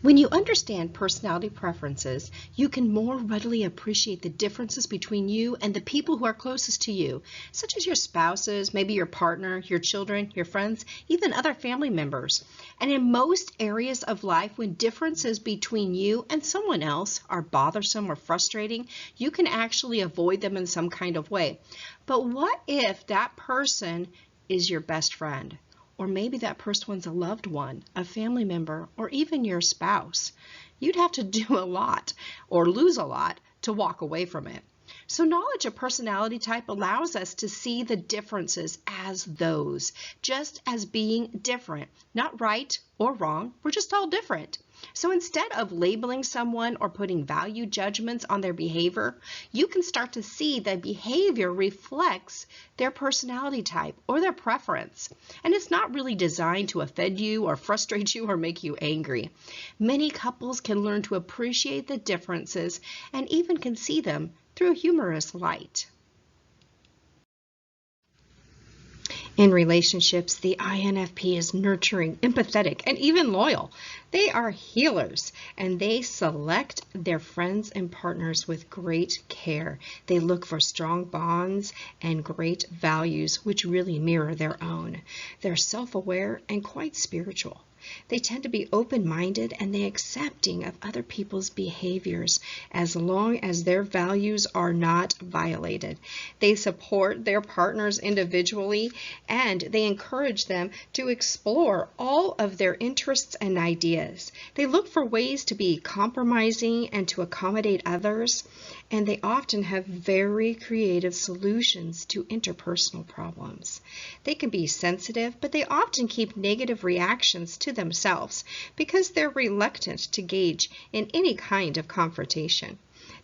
When you understand personality preferences, you can more readily appreciate the differences between you and the people who are closest to you, such as your spouses, maybe your partner, your children, your friends, even other family members. And in most areas of life, when differences between you and someone else are bothersome or frustrating, you can actually avoid them in some kind of way. But what if that person is your best friend? Or maybe that person's a loved one, a family member, or even your spouse. You'd have to do a lot or lose a lot to walk away from it. So knowledge of personality type allows us to see the differences as those, just as being different, not right or wrong, we're just all different. So instead of labeling someone or putting value judgments on their behavior, you can start to see that behavior reflects their personality type or their preference. And it's not really designed to offend you or frustrate you or make you angry. Many couples can learn to appreciate the differences and even can see them through a humorous light. In relationships, the INFP is nurturing, empathetic, and even loyal. They are healers, and they select their friends and partners with great care. They look for strong bonds and great values, which really mirror their own. They're self-aware and quite spiritual. They tend to be open-minded and they're accepting of other people's behaviors as long as their values are not violated. They support their partners individually and they encourage them to explore all of their interests and ideas. They look for ways to be compromising and to accommodate others, and they often have very creative solutions to interpersonal problems. They can be sensitive, but they often keep negative reactions to themselves because they're reluctant to engage in any kind of confrontation.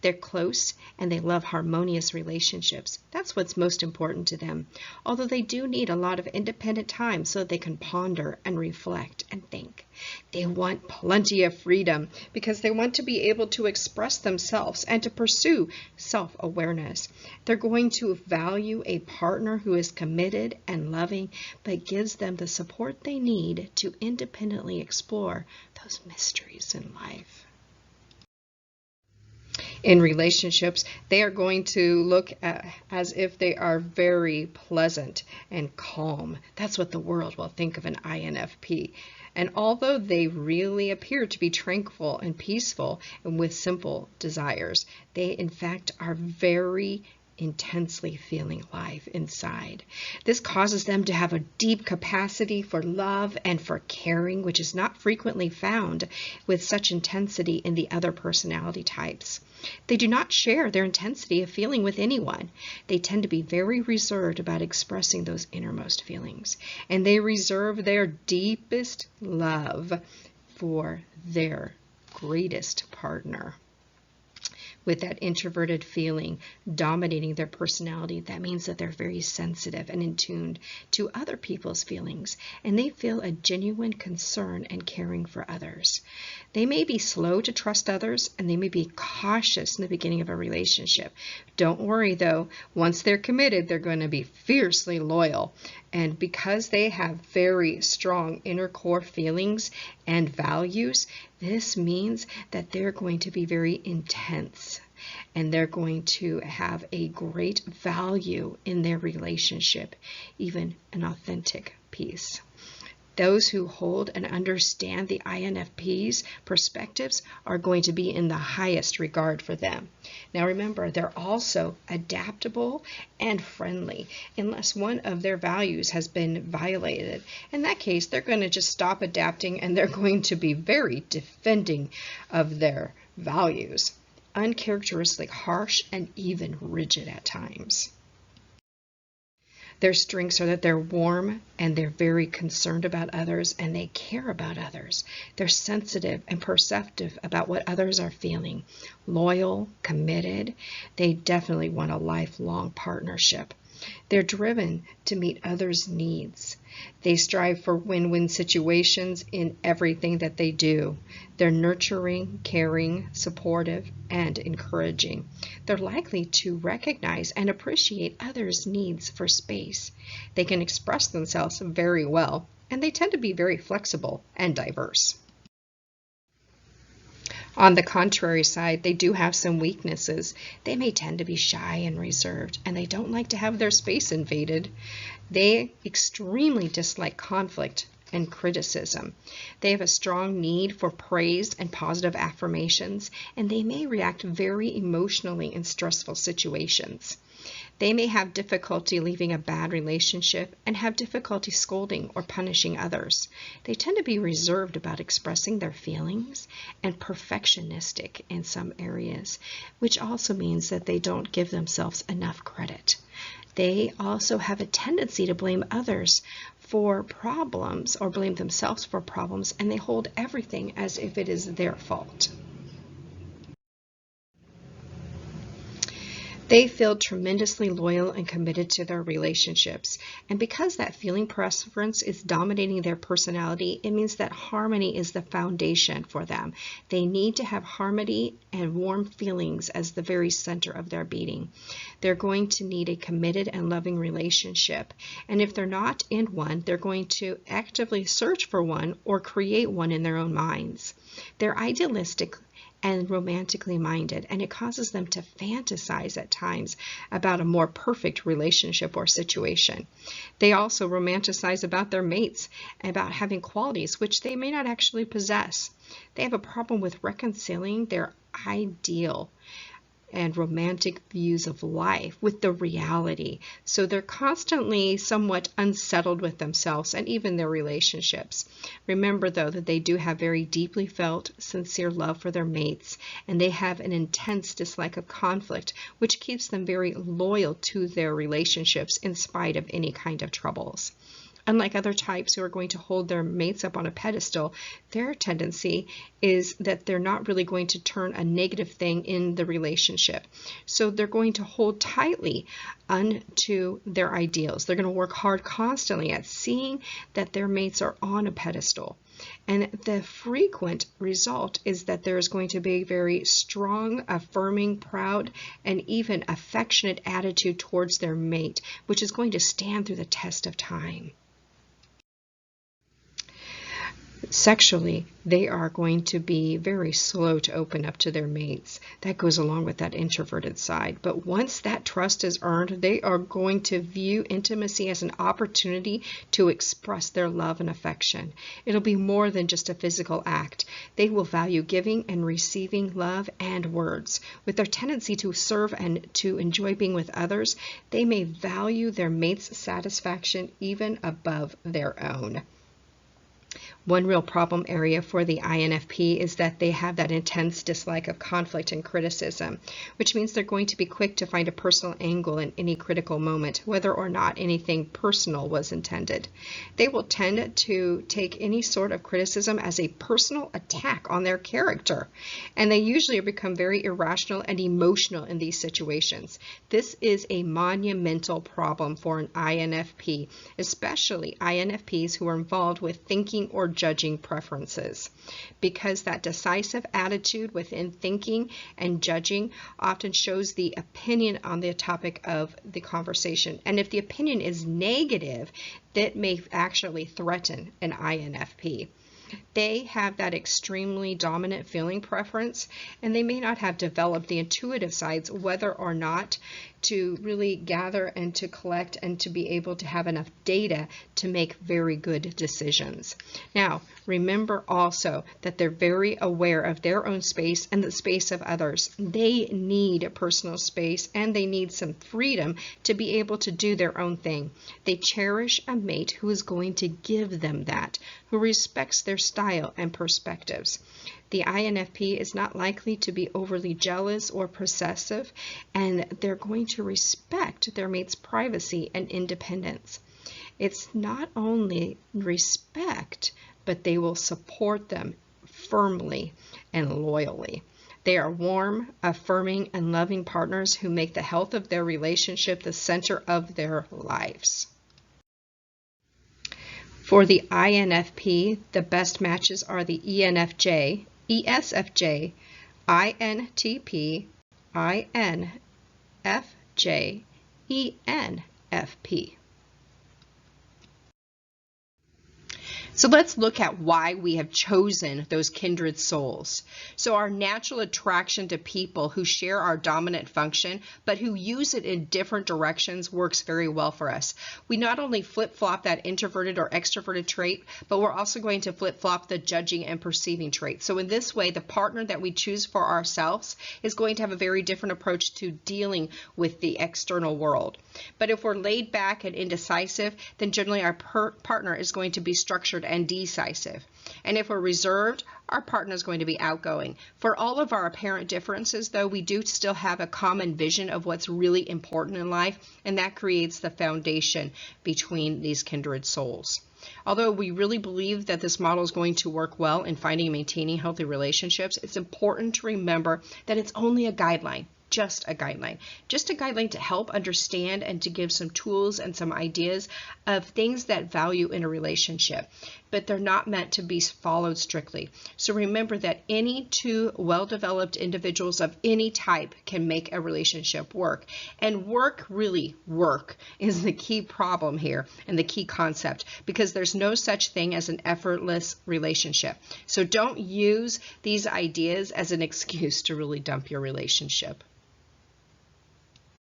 They're close and they love harmonious relationships. That's what's most important to them, although they do need a lot of independent time so they can ponder and reflect and think. They want plenty of freedom because they want to be able to express themselves and to pursue self-awareness. They're going to value a partner who is committed and loving, but gives them the support they need to independently explore those mysteries in life. In relationships, they are going to look as if they are very pleasant and calm. That's what the world will think of an INFP. And although they really appear to be tranquil and peaceful and with simple desires, they in fact are very intensely feeling life inside. This causes them to have a deep capacity for love and for caring, which is not frequently found with such intensity in the other personality types. They do not share their intensity of feeling with anyone. They tend to be very reserved about expressing those innermost feelings, and they reserve their deepest love for their greatest partner. With that introverted feeling dominating their personality, that means that they're very sensitive and in tune to other people's feelings, and they feel a genuine concern and caring for others. They may be slow to trust others, and they may be cautious in the beginning of a relationship. Don't worry though, once they're committed, they're going to be fiercely loyal. And because they have very strong inner core feelings and values, this means that they're going to be very intense and they're going to have a great value in their relationship, even an authentic peace. Those who hold and understand the INFP's perspectives are going to be in the highest regard for them. Now remember, they're also adaptable and friendly unless one of their values has been violated. In that case, they're going to just stop adapting and they're going to be very defending of their values, uncharacteristically harsh and even rigid at times. Their strengths are that they're warm and they're very concerned about others and they care about others. They're sensitive and perceptive about what others are feeling. Loyal, committed. They definitely want a lifelong partnership. They're driven to meet others' needs. They strive for win-win situations in everything that they do. They're nurturing, caring, supportive, and encouraging. They're likely to recognize and appreciate others' needs for space. They can express themselves very well, and they tend to be very flexible and diverse. On the contrary side, they do have some weaknesses. They may tend to be shy and reserved, and they don't like to have their space invaded. They extremely dislike conflict and criticism. They have a strong need for praise and positive affirmations, and they may react very emotionally in stressful situations. They may have difficulty leaving a bad relationship and have difficulty scolding or punishing others. They tend to be reserved about expressing their feelings and perfectionistic in some areas, which also means that they don't give themselves enough credit. They also have a tendency to blame others for problems or blame themselves for problems, and they hold everything as if it is their fault. They feel tremendously loyal and committed to their relationships. And because that feeling preference is dominating their personality, it means that harmony is the foundation for them. They need to have harmony and warm feelings as the very center of their being. They're going to need a committed and loving relationship. And if they're not in one, they're going to actively search for one or create one in their own minds. They're idealistic and romantically minded, and it causes them to fantasize at times about a more perfect relationship or situation. They also romanticize about their mates and about having qualities which they may not actually possess. They have a problem with reconciling their ideal and romantic views of life with the reality. So they're constantly somewhat unsettled with themselves and even their relationships. Remember, though, that they do have very deeply felt, sincere love for their mates, and they have an intense dislike of conflict, which keeps them very loyal to their relationships in spite of any kind of troubles. Unlike other types who are going to hold their mates up on a pedestal, their tendency is that they're not really going to turn a negative thing in the relationship. So they're going to hold tightly unto their ideals. They're going to work hard constantly at seeing that their mates are on a pedestal. And the frequent result is that there is going to be a very strong, affirming, proud, and even affectionate attitude towards their mate, which is going to stand through the test of time. Sexually, they are going to be very slow to open up to their mates. That goes along with that introverted side. But once that trust is earned, they are going to view intimacy as an opportunity to express their love and affection. It'll be more than just a physical act. They will value giving and receiving love and words. With their tendency to serve and to enjoy being with others, they may value their mate's satisfaction even above their own. One real problem area for the INFP is that they have that intense dislike of conflict and criticism, which means they're going to be quick to find a personal angle in any critical moment, whether or not anything personal was intended. They will tend to take any sort of criticism as a personal attack on their character, and they usually become very irrational and emotional in these situations. This is a monumental problem for an INFP, especially INFPs who are involved with thinking or judging preferences, because that decisive attitude within thinking and judging often shows the opinion on the topic of the conversation. And if the opinion is negative, that may actually threaten an INFP. They have that extremely dominant feeling preference, and they may not have developed the intuitive sides, whether or not to really gather and to collect and to be able to have enough data to make very good decisions. Now, remember also that they're very aware of their own space and the space of others. They need personal space and they need some freedom to be able to do their own thing. They cherish a mate who is going to give them that, who respects their style and perspectives. The INFP is not likely to be overly jealous or possessive, and they're going to respect their mate's privacy and independence. It's not only respect, but they will support them firmly and loyally. They are warm, affirming, and loving partners who make the health of their relationship the center of their lives. For the INFP, the best matches are the ENFJ, ESFJ, INTP, INFJ, ENFP. So let's look at why we have chosen those kindred souls. So our natural attraction to people who share our dominant function, but who use it in different directions, works very well for us. We not only flip-flop that introverted or extroverted trait, but we're also going to flip-flop the judging and perceiving trait. So in this way, the partner that we choose for ourselves is going to have a very different approach to dealing with the external world. But if we're laid back and indecisive, then generally our partner is going to be structured and decisive. And if we're reserved, our partner is going to be outgoing. For all of our apparent differences, though, we do still have a common vision of what's really important in life, and that creates the foundation between these kindred souls. Although we really believe that this model is going to work well in finding and maintaining healthy relationships, it's important to remember that it's only a guideline. Just a guideline to help understand and to give some tools and some ideas of things that value in a relationship, but they're not meant to be followed strictly. So remember that any two well-developed individuals of any type can make a relationship work. And work is the key problem here and the key concept, because there's no such thing as an effortless relationship. So don't use these ideas as an excuse to really dump your relationship.